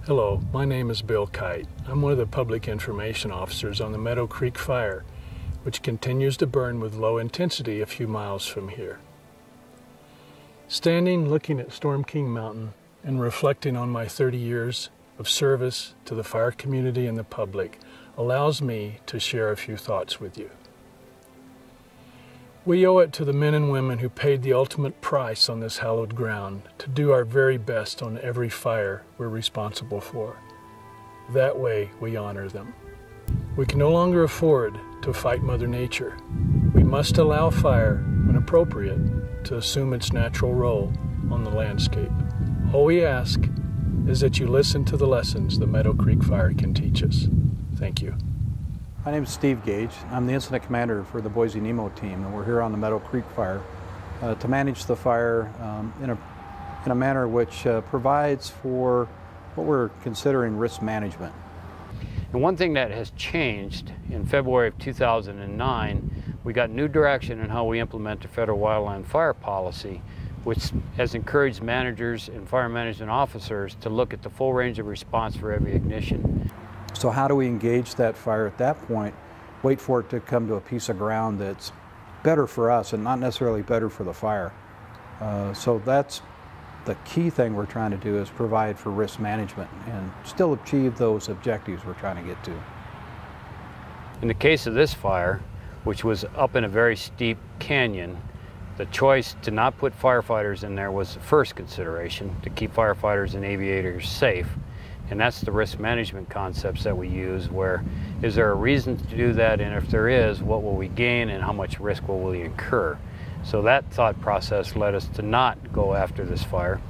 Hello, my name is Bill Kite. I'm one of the public information officers on the Meadow Creek fire, which continues to burn with low intensity a few miles from here. Standing looking at Storm King Mountain and reflecting on my 30 years of service to the fire community and the public allows me to share a few thoughts with you. We owe it to the men and women who paid the ultimate price on this hallowed ground to do our very best on every fire we're responsible for. That way we honor them. We can no longer afford to fight Mother Nature. We must allow fire, when appropriate, to assume its natural role on the landscape. All we ask is that you listen to the lessons the Meadow Creek fire can teach us. Thank you. My name is Steve Gage. I'm the incident commander for the Boise Nemo team, and we're here on the Meadow Creek fire to manage the fire in a manner which provides for what we're considering risk management. And one thing that has changed in February of 2009, we got new direction in how we implement the federal wildland fire policy, which has encouraged managers and fire management officers to look at the full range of response for every ignition. So how do we engage that fire at that point, wait for it to come to a piece of ground that's better for us and not necessarily better for the fire? So that's the key thing we're trying to do, is provide for risk management and still achieve those objectives we're trying to get to. In the case of this fire, which was up in a very steep canyon, the choice to not put firefighters in there was the first consideration, to keep firefighters and aviators safe. And that's the risk management concepts that we use, where is there a reason to do that, and if there is, what will we gain and how much risk will we incur? So that thought process led us to not go after this fire.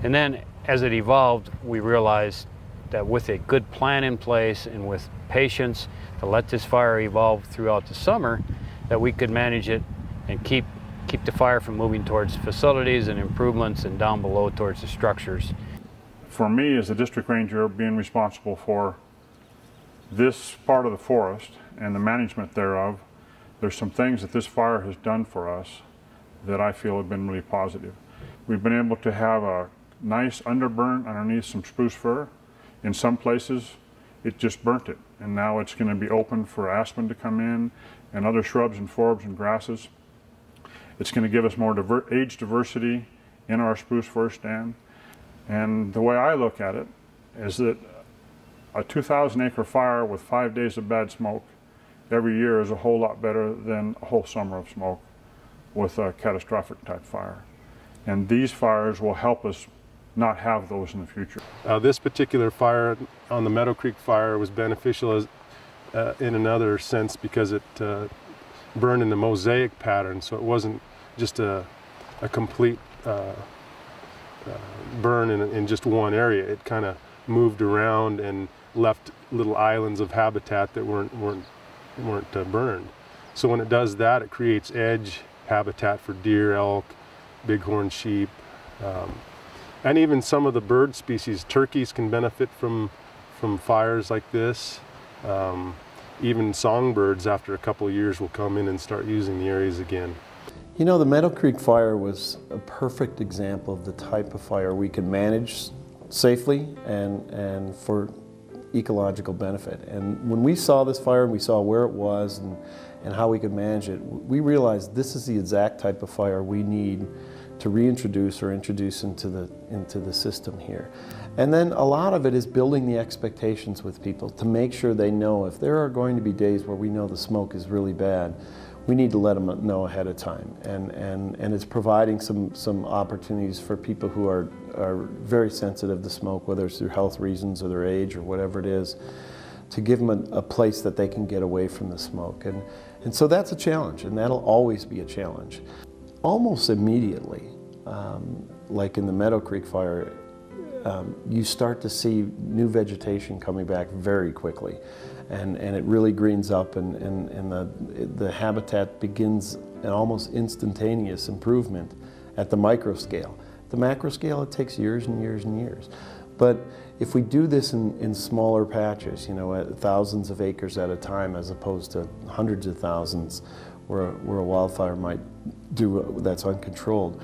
And then as it evolved, we realized that with a good plan in place and with patience to let this fire evolve throughout the summer, that we could manage it and keep the fire from moving towards facilities and improvements and down below towards the structures. For me, as a district ranger, being responsible for this part of the forest and the management thereof, there's some things that this fire has done for us that I feel have been really positive. We've been able to have a nice underburn underneath some spruce fir. In some places, it just burnt it, and now it's going to be open for aspen to come in and other shrubs and forbs and grasses. It's going to give us more age diversity in our spruce fir stand. And the way I look at it is that a 2,000-acre fire with 5 days of bad smoke every year is a whole lot better than a whole summer of smoke with a catastrophic type fire. And these fires will help us not have those in the future. This particular fire on the Meadow Creek fire was beneficial in another sense, because it burned in a mosaic pattern, so it wasn't just a complete burn in just one area. It kind of moved around and left little islands of habitat that weren't burned. So when it does that, it creates edge habitat for deer, elk, bighorn sheep, and even some of the bird species. Turkeys can benefit from fires like this. Even songbirds, after a couple of years, will come in and start using the areas again. You know, the Meadow Creek fire was a perfect example of the type of fire we can manage safely and for ecological benefit. And when we saw this fire and we saw where it was and how we could manage it, we realized this is the exact type of fire we need to reintroduce or introduce into the system here. And then a lot of it is building the expectations with people to make sure they know if there are going to be days where we know the smoke is really bad, we need to let them know ahead of time. And it's providing some opportunities for people who are very sensitive to smoke, whether it's through health reasons or their age or whatever it is, to give them a place that they can get away from the smoke. And so that's a challenge, and that'll always be a challenge. Almost immediately, like in the Meadow Creek fire, you start to see new vegetation coming back very quickly. And it really greens up, and the habitat begins an almost instantaneous improvement at the micro scale. The macro scale, it takes years and years and years. But if we do this in smaller patches, you know, at thousands of acres at a time, as opposed to hundreds of thousands where a wildfire might do that's uncontrolled,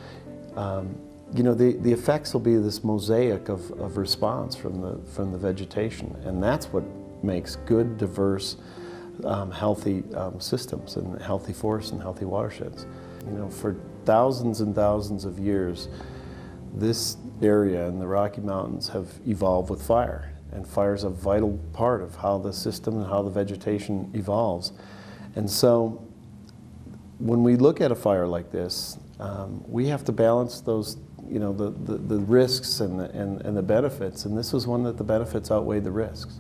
you know, the effects will be this mosaic of response from the vegetation, and that's what makes good, diverse, healthy systems and healthy forests and healthy watersheds. You know, for thousands and thousands of years, this area in the Rocky Mountains have evolved with fire, and fire is a vital part of how the system and how the vegetation evolves. And so when we look at a fire like this, we have to balance those, you know, the risks and the benefits, and this was one that the benefits outweighed the risks.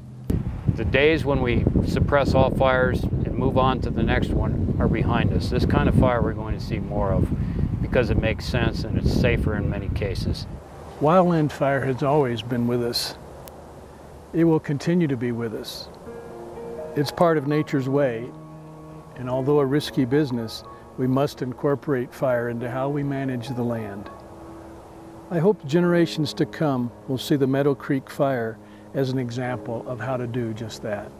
The days when we suppress all fires and move on to the next one are behind us. This kind of fire we're going to see more of because it makes sense and it's safer in many cases. Wildland fire has always been with us. It will continue to be with us. It's part of nature's way, and although a risky business, we must incorporate fire into how we manage the land. I hope generations to come will see the Meadow Creek fire as an example of how to do just that.